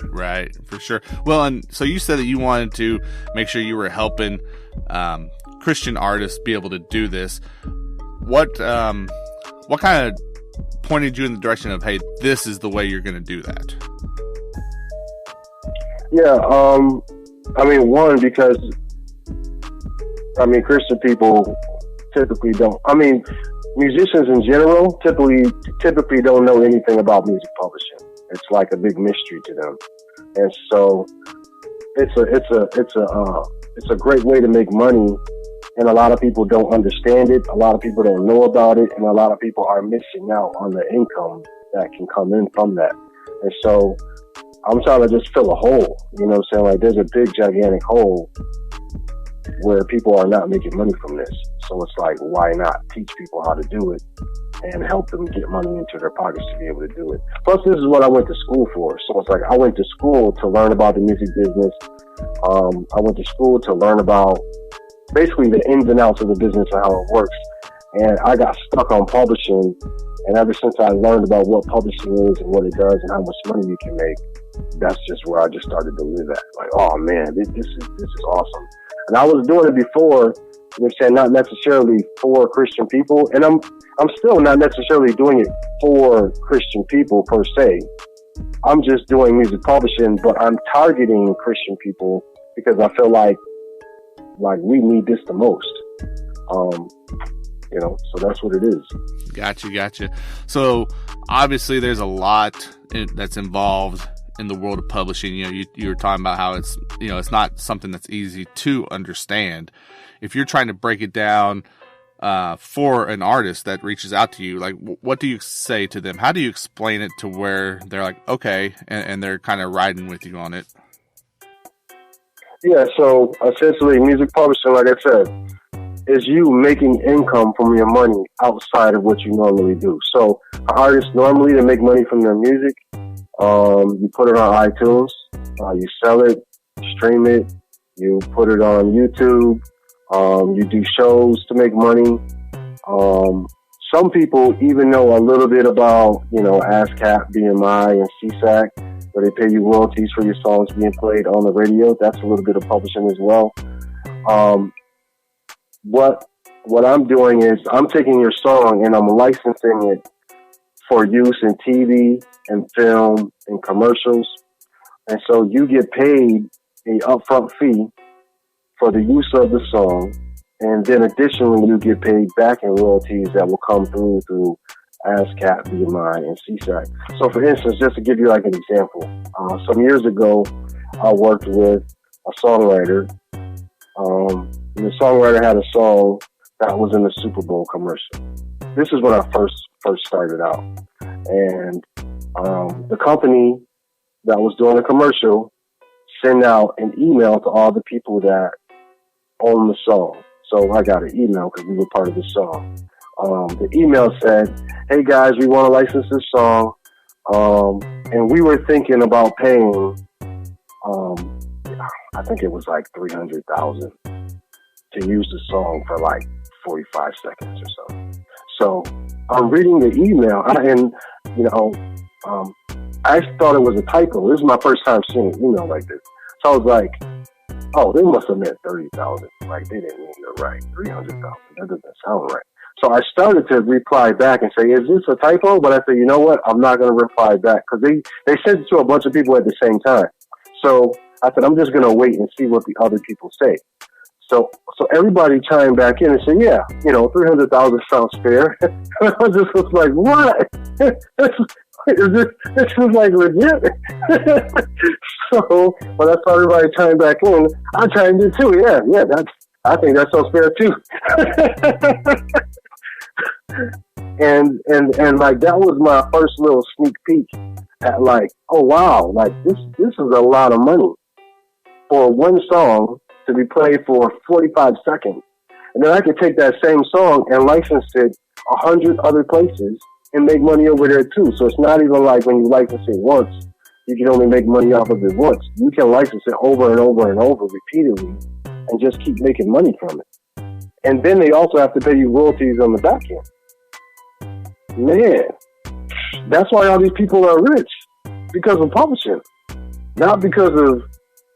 Right, for sure. Well, and so you said that you wanted to make sure you were helping Christian artists be able to do this. What kind of pointed you in the direction of, hey, this is the way you're going to do that? Yeah, because Christian people typically don't. Musicians in general typically don't know anything about music publishing. It's like a big mystery to them, and so it's a great way to make money. And a lot of people don't understand it. A lot of people don't know about it, and a lot of people are missing out on the income that can come in from that. And so I'm trying to just fill a hole, like there's a big gigantic hole where people are not making money from this. So it's like, why not teach people how to do it and help them get money into their pockets to be able to do it? Plus, this is what I went to school for. So it's like, I went to school to learn about the music business. I went to school to learn about basically the ins and outs of the business and how it works. And I got stuck on publishing. And ever since I learned about what publishing is and what it does and how much money you can make, that's just where I just started to live at. Like, oh man, this is awesome. And I was doing it before, not necessarily for Christian people. And I'm still not necessarily doing it for Christian people per se. I'm just doing music publishing, but I'm targeting Christian people because I feel like we need this the most. So that's what it is. Gotcha. So obviously there's a lot that's involved in the world of publishing. You were talking about how it's, it's not something that's easy to understand. If you're trying to break it down for an artist that reaches out to you, like, what do you say to them? How do you explain it to where they're like, okay, and they're kind of riding with you on it? Yeah, so essentially music publishing, like I said, is you making income from your money outside of what you normally do. So artists normally, to make money from their music, you put it on iTunes, you sell it, stream it, you put it on YouTube, you do shows to make money. Some people even know a little bit about, ASCAP, BMI, and CSAC, where they pay you royalties for your songs being played on the radio. That's a little bit of publishing as well. What I'm doing is I'm taking your song and I'm licensing it for use in TV and film and commercials. And so you get paid a upfront fee for the use of the song. And then additionally, you get paid back in royalties that will come through ASCAP, BMI, and CSAC. So for instance, just to give you like an example, some years ago, I worked with a songwriter. And the songwriter had a song that was in the Super Bowl commercial. This is when I first started out. And the company that was doing the commercial sent out an email to all the people that own the song. So I got an email because we were part of the song. The email said, "Hey guys, we want to license this song. And we were thinking about paying, I think it was like $300,000 to use the song for like 45 seconds or so." So I'm reading the email and, I thought it was a typo. This is my first time seeing an email like this. So I was like, oh, they must have meant 30,000. Like they didn't mean to write 300,000. That doesn't sound right. So I started to reply back and say, is this a typo? But I said, you know what? I'm not going to reply back because they sent it to a bunch of people at the same time. So I said, I'm just going to wait and see what the other people say. So everybody chimed back in and said, yeah, 300,000 sounds fair. I just was like, what? This is like legit. So when I saw everybody chime back in, I chimed in too. Yeah, I think that sounds fair too. and like that was my first little sneak peek at like, oh wow, like this is a lot of money for one song to be played for 45 seconds. And then I could take that same song and license it 100 other places and make money over there too. So it's not even like when you license it once, you can only make money off of it once. You can license it over and over and over repeatedly and just keep making money from it. And then they also have to pay you royalties on the back end. Man, that's why all these people are rich, because of publishing. Not because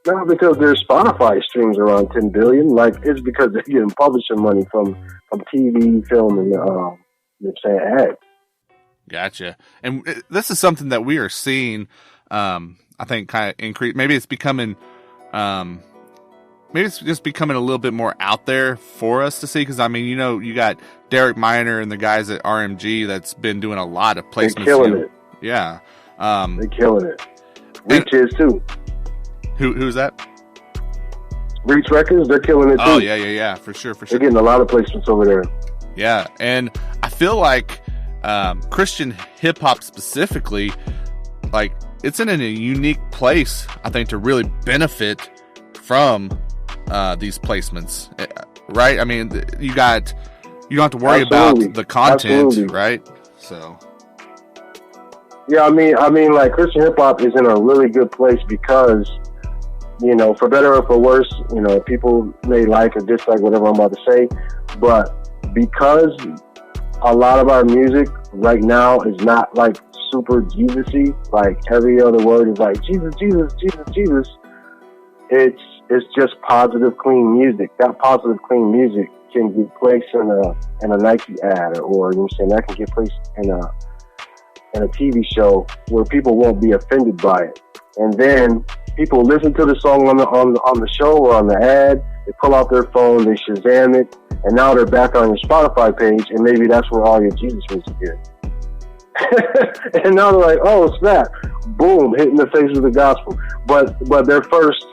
their Spotify streams are on 10 billion. Like, it's because they're getting publishing money from TV, film, and ads. Gotcha. And this is something that we are seeing, I think, kind of increase. Maybe it's becoming, maybe it's just becoming a little bit more out there for us to see. Because, I mean, you got Derek Minor and the guys at RMG that's been doing a lot of placements. They're killing it. Yeah. They're killing it. Reach is, too. Who's that? Reach Records, they're killing it, too. Oh, yeah, for sure. They're getting a lot of placements over there. Yeah, and I feel like Christian hip hop specifically, like it's in a unique place, I think, to really benefit from these placements, right? I mean, you don't have to worry about the content, right? So, yeah, I mean, like Christian hip hop is in a really good place because, for better or for worse, people may like or dislike whatever I'm about to say, but because a lot of our music right now is not like super Jesus-y, like every other word is like Jesus, Jesus, Jesus, Jesus. It's just positive, clean music. That positive, clean music can get placed in a Nike ad, or that can get placed in a TV show where people won't be offended by it. And then people listen to the song on the show or on the ad. They pull out their phone, they Shazam it, and now they're back on your Spotify page, and maybe that's where all your Jesus music is. And now they're like, oh, snap, boom, hitting the face of the gospel. But their first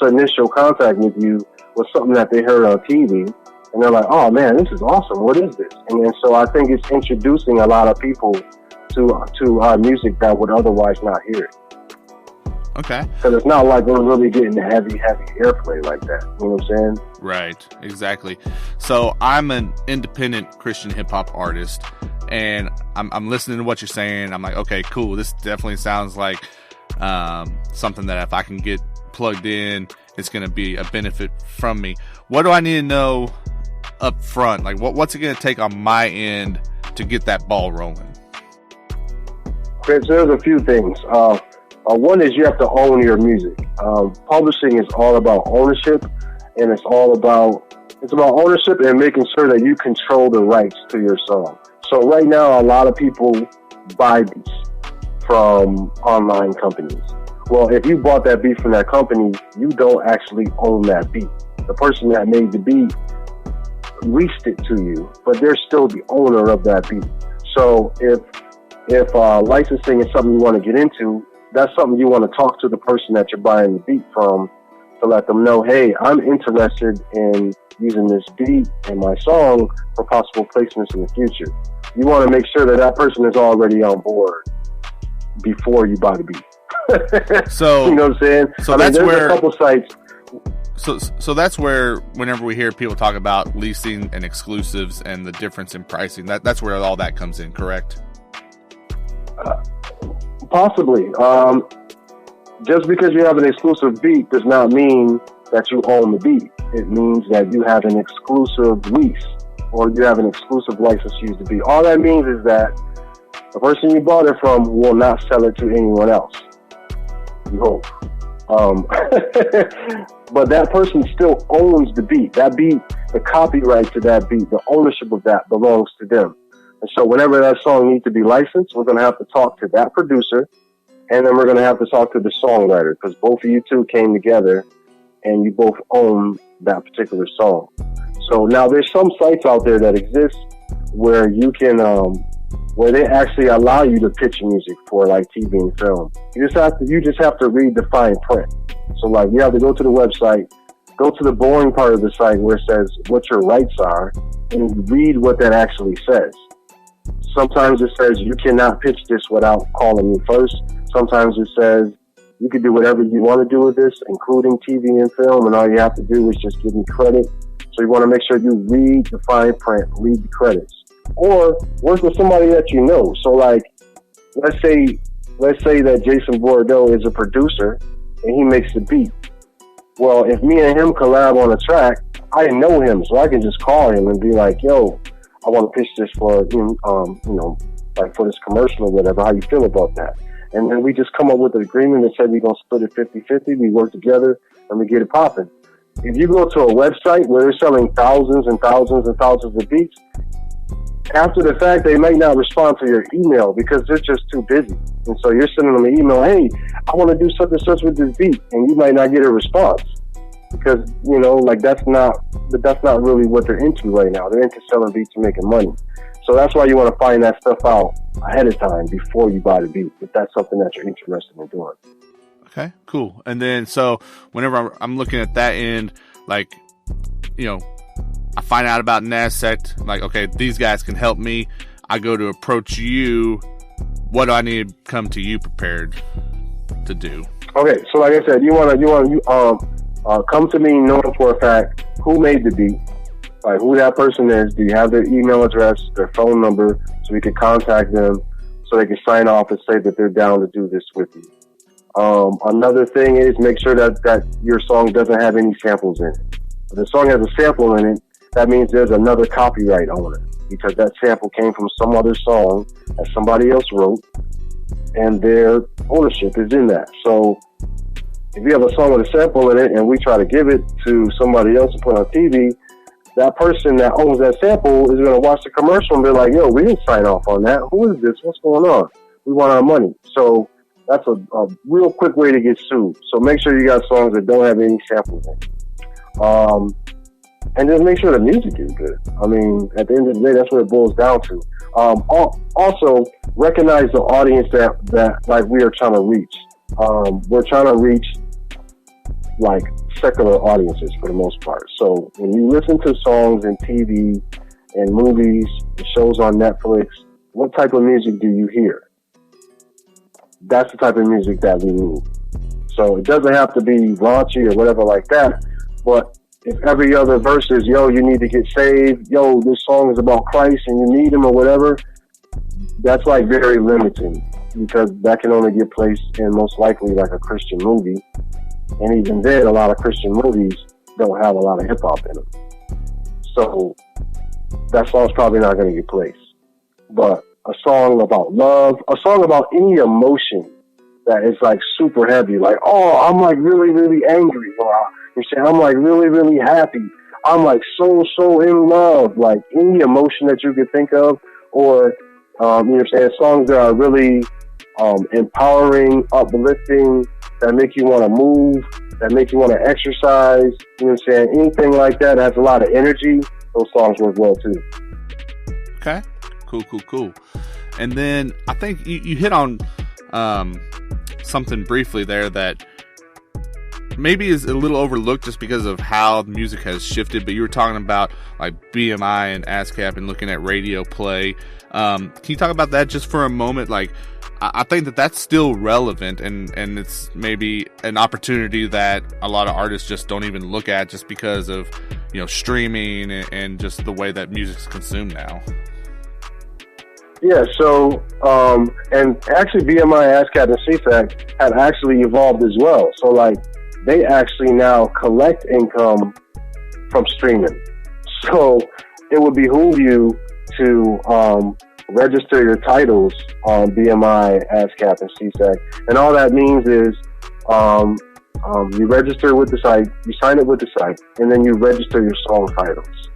initial contact with you was something that they heard on TV, and they're like, oh man, this is awesome. What is this? And so I think it's introducing a lot of people to our music that would otherwise not hear it. Okay. Because it's not like we're really getting heavy airplay like that. You know what I'm saying? Right. Exactly. So I'm an independent Christian hip hop artist, and I'm listening to what you're saying. I'm like, okay, cool. This definitely sounds like something that if I can get plugged in, it's going to be a benefit from me. What do I need to know up front? Like, what's it going to take on my end to get that ball rolling? Okay, so there's a few things. One is you have to own your music. Publishing is all about ownership, and it's about ownership and making sure that you control the rights to your song. So right now, a lot of people buy beats from online companies. Well, if you bought that beat from that company, you don't actually own that beat. The person that made the beat leased it to you, but they're still the owner of that beat. So if licensing is something you want to get into, that's something you want to talk to the person that you're buying the beat from to let them know, hey, I'm interested in using this beat in my song for possible placements in the future. You want to make sure that that person is already on board before you buy the beat. So you know what I'm saying? So that's there's where a couple sites. So that's where whenever we hear people talk about leasing and exclusives and the difference in pricing, that's where all that comes in, correct? Possibly. Just because you have an exclusive beat does not mean that you own the beat. It means that you have an exclusive lease or you have an exclusive license to use the beat. All that means is that the person you bought it from will not sell it to anyone else. You hope. But that person still owns the beat. That beat, the copyright to that beat, the ownership of that belongs to them. And so whenever that song needs to be licensed, we're going to have to talk to that producer, and then we're going to have to talk to the songwriter, because both of you two came together and you both own that particular song. So now there's some sites out there that exist where you can, where they actually allow you to pitch music for like TV and film. You just have to read the fine print. So like you have to go to the website, go to the boring part of the site where it says what your rights are, and read what that actually says. Sometimes it says you cannot pitch this without calling me first. Sometimes it says you can do whatever you want to do with this, including TV and film, and all you have to do is just give me credit. So you want to make sure you read the fine print, read the credits, or work with somebody that you know. So like, let's say that Jason Bordeaux is a producer and he makes the beat. Well, if me and him collab on a track, I know him, so I can just call him and be like, yo, I want to pitch this for, like for this commercial or whatever. How you feel about that? And then we just come up with an agreement that said we're going to split it 50-50. We work together and we get it popping. If you go to a website where they're selling thousands and thousands and thousands of beats, after the fact, they might not respond to your email because they're just too busy. And so you're sending them an email, hey, I want to do such and such with this beat. And you might not get a response because, that's not really what they're into right now. They're into selling beats and making money. So that's why you want to find that stuff out ahead of time before you buy the beat, if that's something that you're interested in doing. Okay, cool. And then, so whenever I'm looking at that end, like, I find out about Nazsect, like, okay, these guys can help me. I go to approach you. What do I need to come to you prepared to do? Okay, so like I said, you want to come to me knowing for a fact who made the beat, like who that person is. Do you have their email address, their phone number, so we can contact them so they can sign off and say that they're down to do this with you. Another thing is make sure that your song doesn't have any samples in it. If the song has a sample in it, that means there's another copyright on it because that sample came from some other song that somebody else wrote and their ownership is in that. So if you have a song with a sample in it and we try to give it to somebody else to put on TV, that person that owns that sample is going to watch the commercial and be like, yo, we didn't sign off on that. Who is this? What's going on? We want our money. So that's a real quick way to get sued. So make sure you got songs that don't have any samples in it. And just make sure the music is good. I mean, at the end of the day, that's what it boils down to. Also, recognize the audience that like we are trying to reach. We're trying to reach like secular audiences for the most part. So when you listen to songs in TV and movies and shows on Netflix, what type of music do you hear? That's the type of music that we need. So it doesn't have to be raunchy or whatever like that, but if every other verse is, yo, you need to get saved, yo, this song is about Christ and you need him or whatever, that's like very limiting because that can only get placed in most likely like a Christian movie. And even then, a lot of Christian movies don't have a lot of hip hop in them. So that song's probably not going to get placed. But a song about love, a song about any emotion that is like super heavy, like, oh, I'm like really, really angry. Or you say, I'm like really, really happy. I'm like so in love. Like any emotion that you could think of, or, you know what I'm saying, songs that are really empowering, uplifting, that make you want to move, that make you want to exercise, you know what I'm saying, anything like that has a lot of energy, those songs work well too. Okay, cool. And then I think you hit on something briefly there that maybe is a little overlooked just because of how music has shifted, but you were talking about like BMI and ASCAP and looking at radio play. Can you talk about that just for a moment? Like, I think that that's still relevant, and it's maybe an opportunity that a lot of artists just don't even look at just because of, you know, streaming and just the way that music's consumed now. Yeah, so, and actually BMI, ASCAP, and CFAC have actually evolved as well. So, like, they actually now collect income from streaming. So, it would behoove you to register your titles on BMI, ASCAP, and CSAC. And all that means is you register with the site, you sign it with the site, and then you register your song titles.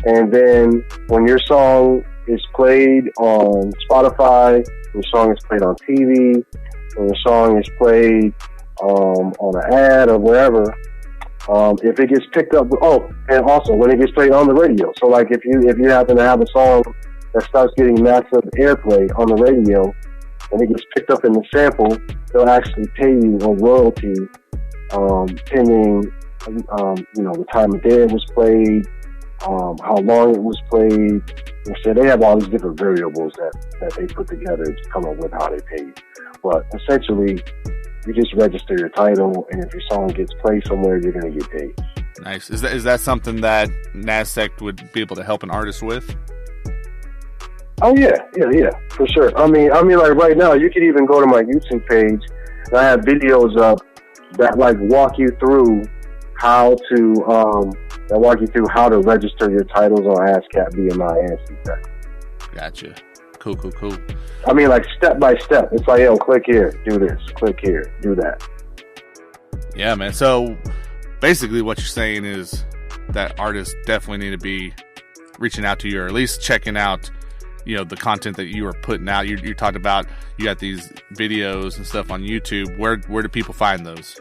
And then when your song is played on Spotify, your song is played on TV, when your song is played on an ad or wherever, if it gets picked up, and also when it gets played on the radio. So like if you happen to have a song that starts getting massive airplay on the radio and it gets picked up in the sample, they'll actually pay you a royalty, pending, you know, the time of day it was played, how long it was played. And so they have all these different variables that they put together to come up with how they pay you. But essentially, you just register your title, and if your song gets played somewhere, you're going to get paid. Nice. Is that something that Nazsect would be able to help an artist with? Oh yeah, for sure. I mean, like right now, you could even go to my YouTube page, and I have videos up that like walk you through how to register your titles on ASCAP, BMI, and CSAC. Gotcha. Cool. I mean, like step by step. It's like, yo, click here, do this. Click here, do that. Yeah, man. So basically, what you're saying is that artists definitely need to be reaching out to you, or at least checking out, you know, the content that you are putting out. You talked about you got these videos and stuff on YouTube. Where do people find those?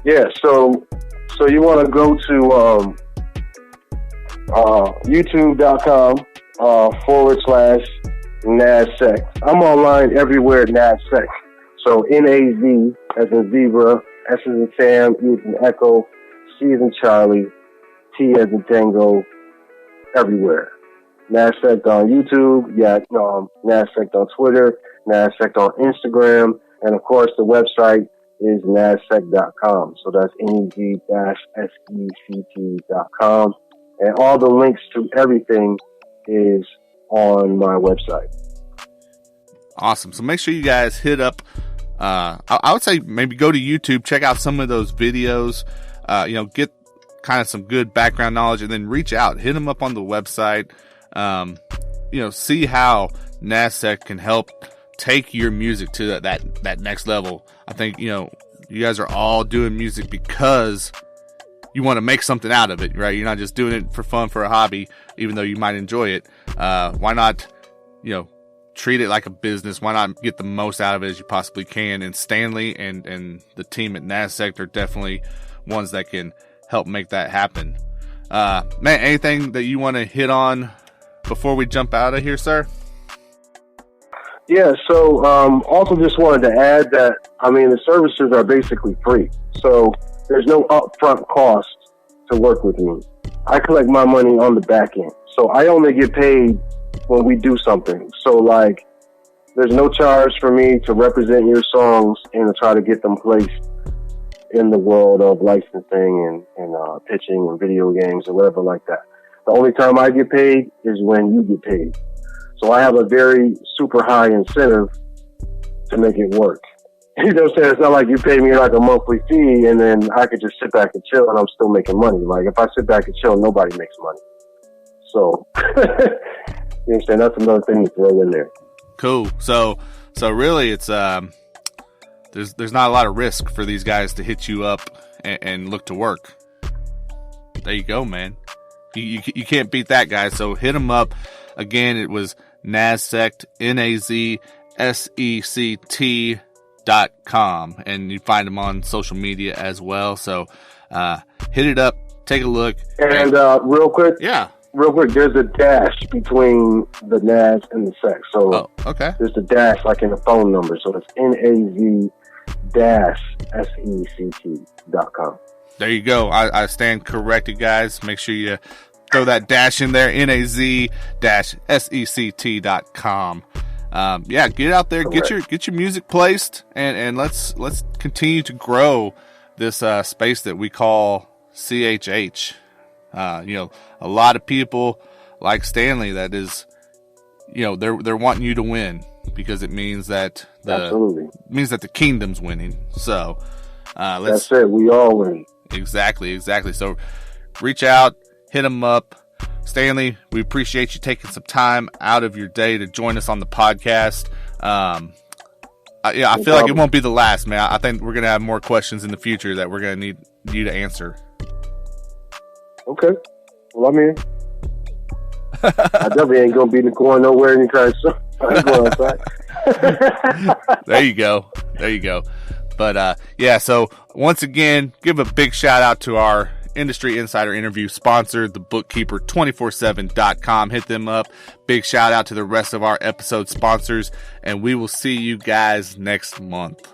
Yeah, so you want to go to youtube.com /Nazsect. I'm online everywhere, Nazsect. So NAZ as in zebra, S as in Sam, E as in Echo, C as in Charlie, T as in Tango, everywhere. Nazsect on YouTube, Nazsect on Twitter, Nazsect on Instagram, and of course the website is Nazsect.com. So that's NEZ-SECT.com. And all the links to everything is on my website. Awesome. So make sure you guys hit up, I would say maybe go to YouTube, check out some of those videos, get kind of some good background knowledge, and then reach out, hit them up on the website, see how Nazsect can help take your music to that next level. I think, you guys are all doing music because you want to make something out of it, right? You're not just doing it for fun, for a hobby, even though you might enjoy it. Why not, treat it like a business? Why not get the most out of it as you possibly can? And Stanley and the team at Nazsect are definitely ones that can help make that happen. Man, anything that you want to hit on before we jump out of here, sir? Yeah, so also just wanted to add that, the services are basically free. So there's no upfront cost to work with me. I collect my money on the back end. So I only get paid when we do something. So, there's no charge for me to represent your songs and to try to get them placed in the world of licensing and pitching and video games or whatever like that. The only time I get paid is when you get paid. So I have a very super high incentive to make it work. You know what I'm saying? It's not like you pay me like a monthly fee and then I could just sit back and chill and I'm still making money. Like if I sit back and chill, nobody makes money. So, you know what I'm saying? That's another thing to throw in there. Cool. So really it's, there's not a lot of risk for these guys to hit you up and look to work. There you go, man. You can't beat that, guy. So hit them up. Again, it was Nazsect, Nazsect.com, and you find them on social media as well. So hit it up, take a look. And real quick, there's a dash between the Naz and the Sect. So there's a dash like in the phone number. So it's NAZ-SECT.com. There you go. I stand corrected, guys. Make sure you throw that dash in there, NAZ-SECT.com. Get out there, get your music placed, and let's continue to grow this space that we call CHH. A lot of people like Stanley that is, they're wanting you to win because it means that the kingdom's winning. So that's it. We all win. Exactly. So reach out, hit them up. Stanley, we appreciate you taking some time out of your day to join us on the podcast. I feel like it won't be the last, man. I think we're going to have more questions in the future that we're going to need you to answer. Okay. Well, I mean, I definitely ain't going to be going nowhere anytime soon. I'm going outside. There you go. But, so once again, give a big shout out to our Industry Insider interview sponsor, the bookkeeper 247.com. Hit them up. Big shout out to the rest of our episode sponsors, and we will see you guys next month.